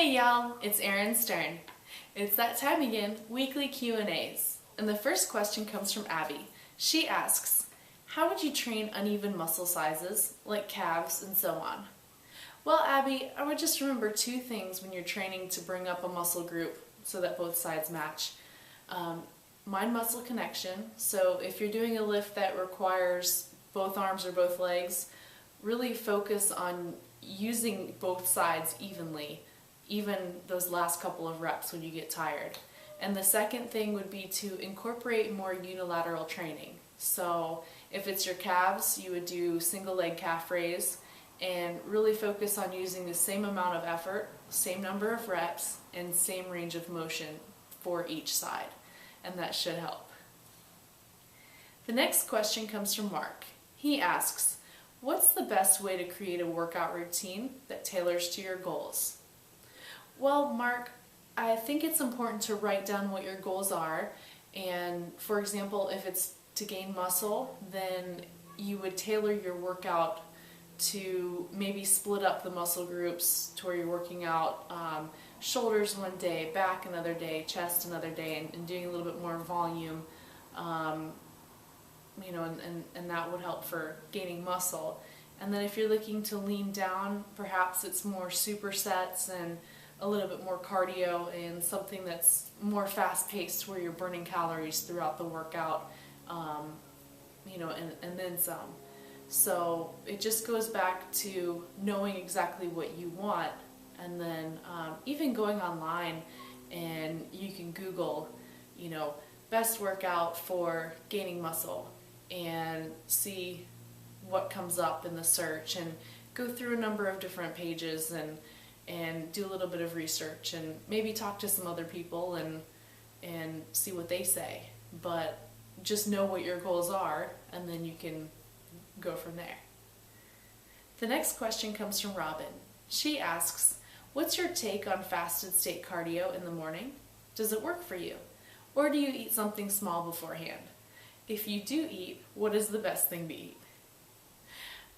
Hey y'all, it's Erin Stern. It's that time again, weekly Q&As. And the first question comes from Abby. She asks, how would you train uneven muscle sizes, like calves and so on? Well, Abby, I would just remember two things when you're training to bring up a muscle group so that both sides match. Mind-muscle connection, so if you're doing a lift that requires both arms or both legs, really focus on using both sides evenly, even those last couple of reps when you get tired. And the second thing would be to incorporate more unilateral training. So if it's your calves, you would do single leg calf raise and really focus on using the same amount of effort, same number of reps, and same range of motion for each side. And that should help. The next question comes from Mark. He asks, what's the best way to create a workout routine that tailors to your goals? Well, Mark, I think it's important to write down what your goals are. And for example, if it's to gain muscle, then you would tailor your workout to maybe split up the muscle groups to where you're working out shoulders one day, back another day, chest another day, and doing a little bit more volume, and that would help for gaining muscle. And then if you're looking to lean down, perhaps it's more supersets and a little bit more cardio and something that's more fast-paced where you're burning calories throughout the workout, and then some. So it just goes back to knowing exactly what you want, and then even going online and you can Google, best workout for gaining muscle and see what comes up in the search and go through a number of different pages and do a little bit of research and maybe talk to some other people and see what they say. But just know what your goals are and then you can go from there. The next question comes from Robin. She asks, what's your take on fasted state cardio in the morning? Does it work for you? Or do you eat something small beforehand? If you do eat, what is the best thing to eat?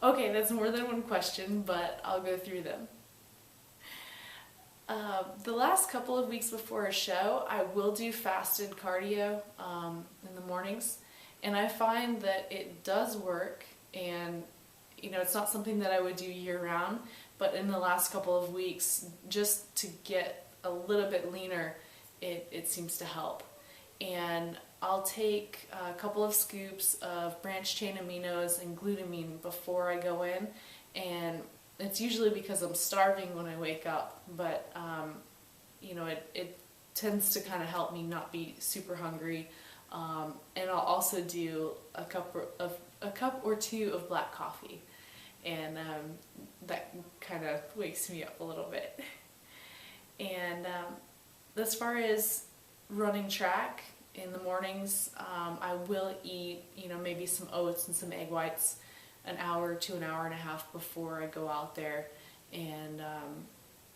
Okay, that's more than one question, but I'll go through them. The last couple of weeks before a show, I will do fasted cardio in the mornings, and I find that it does work. And it's not something that I would do year-round, but in the last couple of weeks, just to get a little bit leaner, it seems to help. And I'll take a couple of scoops of branched chain aminos and glutamine before I go in, and it's usually because I'm starving when I wake up, but it tends to kind of help me not be super hungry. And I'll also do a cup or two of black coffee, and that kind of wakes me up a little bit. And as far as running track in the mornings, I will eat maybe some oats and some egg whites an hour to an hour and a half before I go out there, and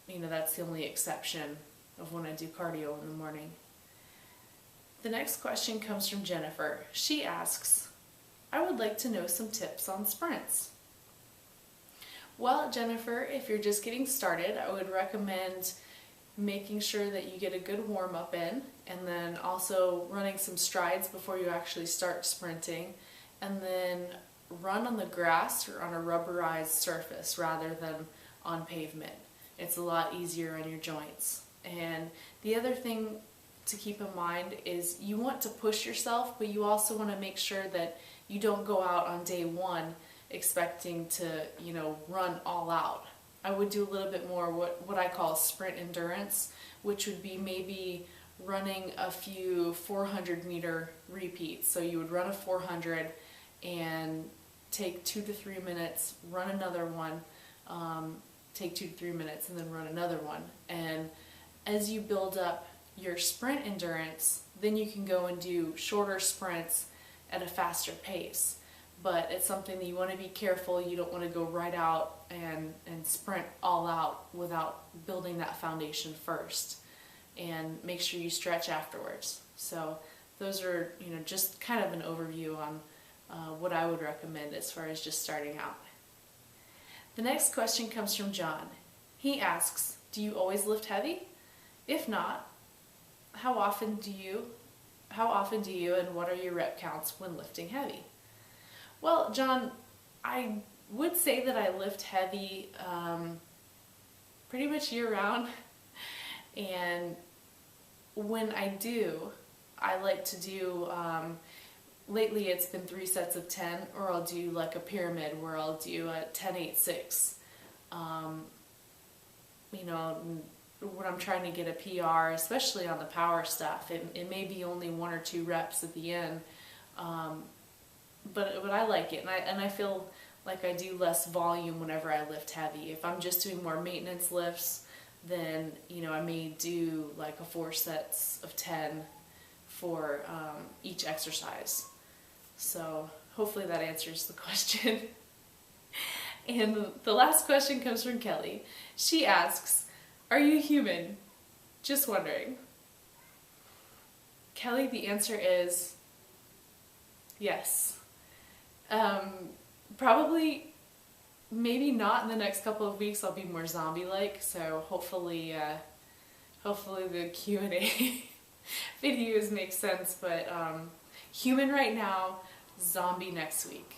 that's the only exception of when I do cardio in the morning. The next question comes from Jennifer. She asks, I would like to know some tips on sprints. Well, Jennifer, if you're just getting started, I would recommend making sure that you get a good warm-up in, and then also running some strides before you actually start sprinting, and then run on the grass or on a rubberized surface rather than on pavement. It's a lot easier on your joints. And the other thing to keep in mind is you want to push yourself, but you also want to make sure that you don't go out on day one expecting to, run all out. I would do a little bit more what I call sprint endurance, which would be maybe running a few 400-meter repeats. So you would run a 400 and take 2 to 3 minutes, run another one, take 2 to 3 minutes, and then run another one. And as you build up your sprint endurance, then you can go and do shorter sprints at a faster pace. But it's something that you want to be careful. You don't want to go right out and sprint all out without building that foundation first. And make sure you stretch afterwards. So those are, just kind of an overview on what I would recommend as far as just starting out. The next question comes from John. He asks, Do you always lift heavy? If not, how often do you and what are your rep counts when lifting heavy? Well, John, I would say that I lift heavy pretty much year round, and when I do, I like to do, lately it's been 3 sets of 10, or I'll do like a pyramid where I'll do a 10-8-6. You know, when I'm trying to get a PR, especially on the power stuff, it may be only 1 or 2 reps at the end, but I like it, and I feel like I do less volume whenever I lift heavy. If I'm just doing more maintenance lifts, then, you know, I may do like a 4 sets of 10 for each exercise. So hopefully that answers the question. And the last question comes from Kelly. She asks, are you human? Just wondering. Kelly, the answer is yes. Probably, maybe not in the next couple of weeks. I'll be more zombie-like, so hopefully the Q&A videos make sense, but human right now, zombie next week.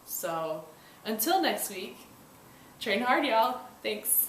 So until next week, train hard, y'all. Thanks.